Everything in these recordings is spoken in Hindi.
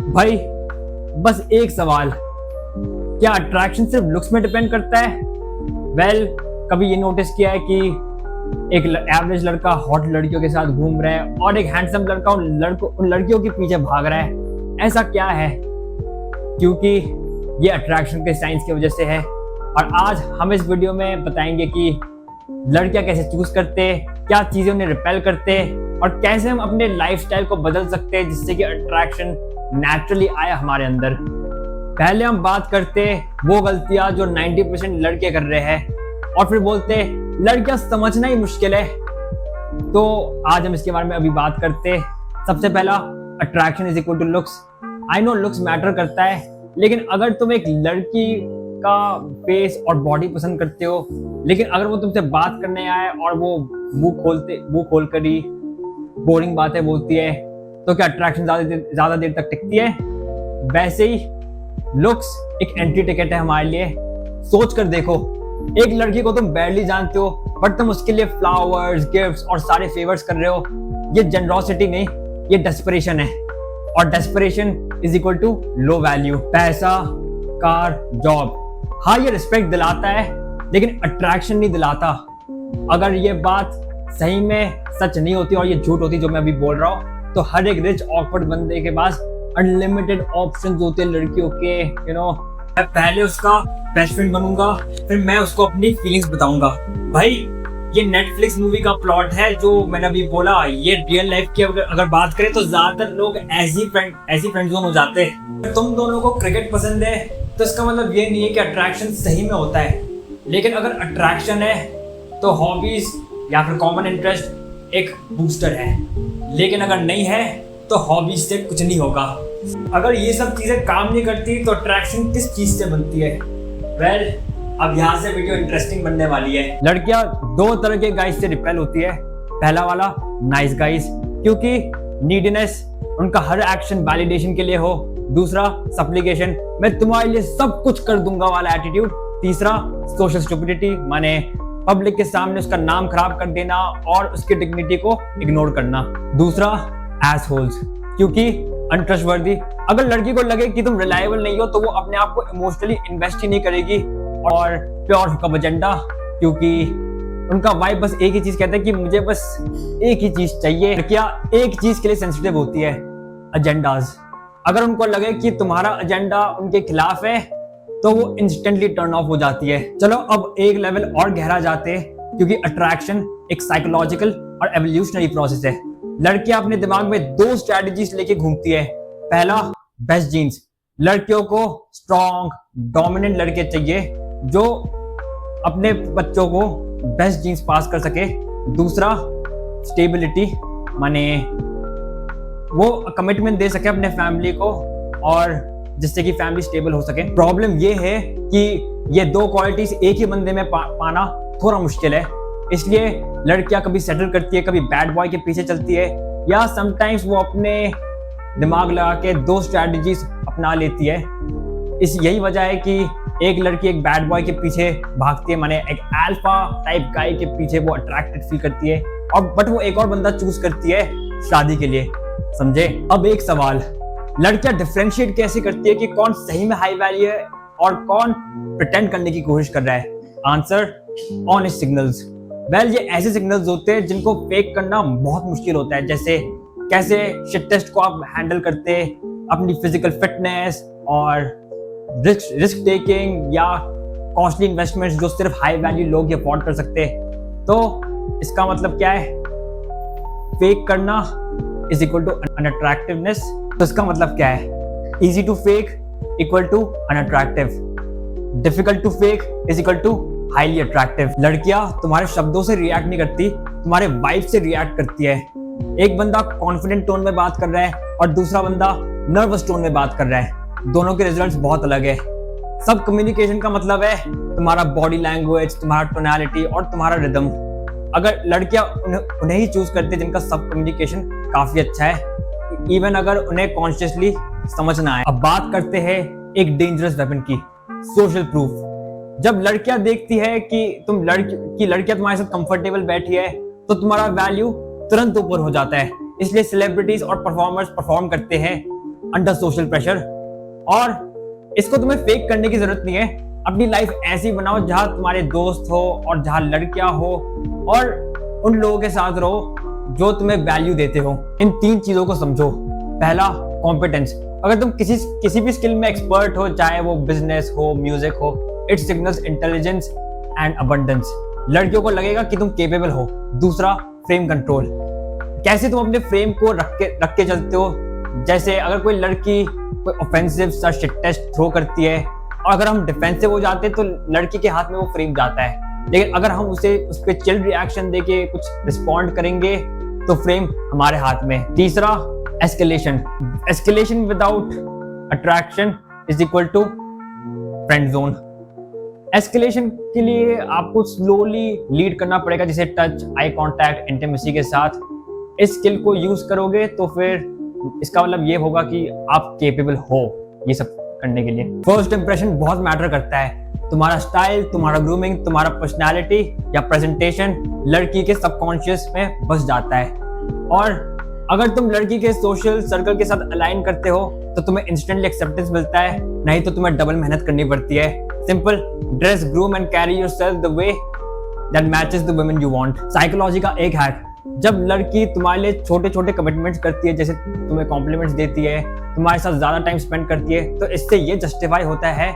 भाई बस एक सवाल, क्या अट्रैक्शन सिर्फ लुक्स में डिपेंड करता है? कभी ये नोटिस किया है कि एक एवरेज लड़का हॉट लड़कियों के साथ घूम रहा है और एक हैंडसम लड़का उन लड़कियों के पीछे भाग रहा है? ऐसा क्या है? क्योंकि ये अट्रैक्शन के साइंस की वजह से है। और आज हम इस वीडियो में बताएंगे कि लड़कियां कैसे चूज करते, क्या चीजें उन्हें रिपेल करते और कैसे हम अपने लाइफस्टाइल को बदल सकते हैं जिससे कि अट्रैक्शन नेचुरली आए हमारे अंदर। पहले हम बात करते वो गलतियां जो 90% लड़के कर रहे हैं और फिर बोलते लड़कियां समझना ही मुश्किल है। तो आज हम इसके बारे में अभी बात करते। सबसे पहला, attraction is equal to looks. I know looks matter करता है, लेकिन अगर तुम एक लड़की का फेस और बॉडी पसंद करते हो, लेकिन अगर वो तुमसे बात करने आए और वो मुंह खोल कर ही बोरिंग बातें बोलती है, तो क्या अट्रैक्शन ज्यादा देर तक टिकती है? वैसे ही लुक्स एक एंट्री टिकट है हमारे लिए। सोच कर देखो, एक लड़की को तुम बैडली जानते हो बट तुम उसके लिए फ्लावर्स, गिफ्ट्स और सारे फेवर्स कर रहे हो। ये जेनरोसिटी नहीं, ये डेस्परेशन है। और desperation is equal to low value. पैसा, कार, जॉब, हाँ ये रिस्पेक्ट दिलाता है, लेकिन अट्रैक्शन नहीं दिलाता। अगर ये बात सही में सच नहीं होती और ये झूठ होती जो मैं अभी बोल रहा हूँ, तो हर एक रिच ऑकवर्ड बंदे के पास अनलिमिटेड ऑप्शंस होते हैं लड़कियों के। मैं पहले उसका बेस्ट फ्रेंड बनूंगा, फिर मैं उसको अपनी फीलिंग्स बताऊंगा। भाई ये नेटफ्लिक्स मूवी का प्लॉट है जो मैंने अभी बोला। ये रियल लाइफ की अगर बात करें तो ज्यादातर लोग ऐसी फ्रेंड जोन हो जाते हैं। तुम दोनों को क्रिकेट पसंद है तो इसका मतलब ये नहीं है कि अट्रैक्शन सही में होता है। लेकिन अगर अट्रैक्शन है तो हॉबीज या फिर कॉमन इंटरेस्ट एक बूस्टर है, लेकिन अगर नहीं है तो हॉबीज से कुछ नहीं होगा। अगर ये सब चीजें काम नहीं करती तो अट्रैक्शन किस चीज से बनती है? अब यहाँ से वीडियो इंटरेस्टिंग बनने वाली है। लड़कियां दो तरह के गाइज से रिपेल होती है। पहला वाला नाइस गाइज, क्योंकि नीडीनेस उनका हर एक्शन वैलिडेशन के लिए हो। दूसरा सप्लीकेशन, मैं तुम्हारे लिए सब कुछ कर दूंगा वाला एटीट्यूड। तीसरा सोशल स्टुपिडिटी, माने पब्लिक के सामने उसका नाम खराब कर देना और उसकी डिग्निटी को इग्नोर करना। दूसरा एसहोल्स, क्योंकि अनट्रस्टवर्दी। अगर लड़की को लगे कि तुम रिलायबल नहीं हो तो वो अपने आप को इमोशनली इन्वेस्ट ही नहीं करेगी। और प्योर हुकअप एजेंडा, क्योंकि उनका वाइब बस एक ही चीज कहता है कि मुझे बस एक ही चीज चाहिए। लड़कियां एक चीज के लिए सेंसिटिव होती है, एजेंडाज। अगर उनको लगे कि तुम्हारा एजेंडा उनके खिलाफ है तो वो इंस्टेंटली टर्न ऑफ हो जाती है। चलो अब एक लेवल और गहरा जाते हैं, क्योंकि अट्रैक्शन एक साइकोलॉजिकल और एवोल्यूशनरी प्रोसेस है। लड़कियां अपने दिमाग में दो स्ट्रेटजीज लेके घूमती है। पहला, बेस्ट जीन्स। लड़कियों को स्ट्रॉन्ग डोमिनेंट लड़के चाहिए जो अपने बच्चों को बेस्ट जीन्स पास कर सके। दूसरा, स्टेबिलिटी, माने वो कमिटमेंट दे सके अपने फैमिली को और जिससे कि फैमिली स्टेबल हो सके। प्रॉब्लम ये है कि ये दो क्वालिटीज एक ही बंदे में पाना थोड़ा मुश्किल है। इसलिए लड़कियां कभी सेटल करती है, कभी बैड बॉय के पीछे चलती है, या समटाइम्स वो अपने दिमाग लगा के दो स्ट्रैटेजीज अपना लेती है। यही वजह है कि एक लड़की एक बैड बॉय के पीछे भागती है, माने एक अल्फा टाइप गाय के पीछे वो अट्रैक्टेड फील करती है, और बट वो एक और बंदा चूज करती है शादी के लिए। समझे? अब एक सवाल, लड़कियां डिफरेंशिएट कैसे करती है कि कौन सही में हाई वैल्यू है और कौन प्रिटेंड करने की कोशिश कर रहा है? Answer, honest signals. ये ऐसे सिग्नल्स होते हैं जिनको फेक करना बहुत मुश्किल होता है। जैसे कैसे शिट टेस्ट को आप हैंडल करते, अपनी फिजिकल फिटनेस और रिस्क टेकिंग या कॉस्टली इन्वेस्टमेंट्स जो सिर्फ हाई वैल्यू लोग अफोर्ड कर सकते हैं। तो इसका मतलब क्या है? फेक करना इज इक्वल टू अनअट्रैक्टिवनेस। तो इसका मतलब क्या है? Easy to fake equal to unattractive, difficult to fake is equal to highly attractive. लड़कियां तुम्हारे शब्दों से रिएक्ट नहीं करती, तुम्हारे वाइब से रिएक्ट करती है। एक बंदा कॉन्फिडेंट टोन में बात कर रहा है और दूसरा बंदा नर्वस टोन में बात कर रहा है, दोनों के रिजल्ट्स बहुत अलग है। सब कम्युनिकेशन का मतलब है तुम्हारा बॉडी लैंग्वेज, तुम्हारा टोनैलिटी और तुम्हारा रिदम। अगर लड़कियां उन्हें ही चूज करते हैं जिनका सब कम्युनिकेशन काफी अच्छा है, इवन अगर उन्हें कॉन्शियसली समझ ना आए। अब बात करते हैं एक डेंजरस वेपन की, सोशल प्रूफ। जब लड़कियां देखती है कि लड़कियां तुम्हारे साथ कंफर्टेबल बैठी है तो तुम्हारा वैल्यू तुरंत ऊपर हो जाता है। इसलिए सेलिब्रिटीज और परफॉर्मर्स परफॉर्म करते हैं अंडर सोशल प्रेशर। और इसको तुम्हें फेक करने की जरूरत नहीं है। अपनी लाइफ ऐसी बनाओ जहां तुम्हारे दोस्त हो और जहां लड़कियां हो, और उन लोगों के साथ रहो जो तुम्हें वैल्यू देते हो। इन 3 चीजों को समझो। पहला, कॉम्पिटेंस। अगर तुम किसी भी स्किल में एक्सपर्ट हो, चाहे वो बिजनेस हो, म्यूजिक हो, it signals intelligence and abundance. लड़कियों को लगेगा कि तुम केपेबल हो। दूसरा, फ्रेम कंट्रोल। कैसे तुम अपने फ्रेम को रख के चलते हो। जैसे अगर कोई लड़की कोई ऑफेंसिव सा शिट टेस्ट थ्रो करती है और अगर हम डिफेंसिव हो जाते हैं तो लड़की के हाथ में वो फ्रेम जाता है। लेकिन अगर हम उस पर चिल रिएक्शन देके कुछ रिस्पॉन्ड करेंगे तो फ्रेम हमारे हाथ में। तीसरा, escalation. Escalation without attraction is equal to friend zone. Escalation के लिए आपको स्लोली लीड करना पड़ेगा, जैसे टच, आई कांटेक्ट, इंटीमेसी के साथ। इस स्किल को यूज करोगे तो फिर इसका मतलब ये होगा कि आप केपेबल हो ये सब करने के लिए। फर्स्ट इंप्रेशन बहुत मैटर करता है। तुम्हारा स्टाइल, तुम्हारा ग्रूमिंग, तुम्हारा पर्सनालिटी या प्रेजेंटेशन लड़की के सबकॉन्शियस में बस जाता है। और अगर तुम लड़की के सोशल सर्कल के साथ अलाइन करते हो तो तुम्हें इंस्टेंटली एक्सेप्टेंस मिलता है, नहीं तो तुम्हें डबल मेहनत करनी पड़ती है। Simple, dress, groom and carry yourself the way that matches the women you want. Psychology का एक हैक, जब लड़की तुम्हारे लिए छोटे छोटे कमिटमेंट्स करती है, जैसे तुम्हें कॉम्प्लीमेंट्स देती है, तुम्हारे साथ ज्यादा टाइम स्पेंड करती है, तो इससे ये जस्टिफाई होता है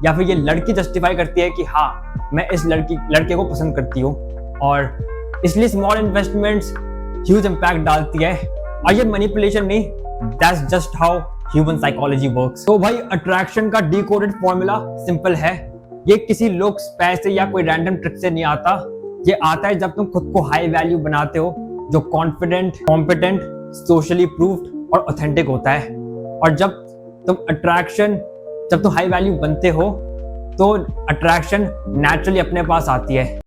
या फिर ये लड़की जस्टिफाई करती है कि हाँ, मैं इस लड़के को पसंद करती हूँ। और इसलिए स्मॉल इन्वेस्टमेंट्स ह्यूज इम्पैक्ट डालती है। और ये मैनिपुलेशन नहीं, that's just how human psychology works. तो भाई, अट्रैक्शन का डीकोडेड फॉर्मूला सिंपल है। ये किसी लुक्स, पैसे या कोई रैंडम ट्रिक से नहीं आता। ये आता है जब तुम खुद को हाई वैल्यू बनाते हो, जो कॉन्फिडेंट, कॉम्पिटेंट, सोशली प्रूव्ड और ऑथेंटिक होता है। और जब तुम हाई वैल्यू बनते हो तो अट्रैक्शन नेचुरली अपने पास आती है।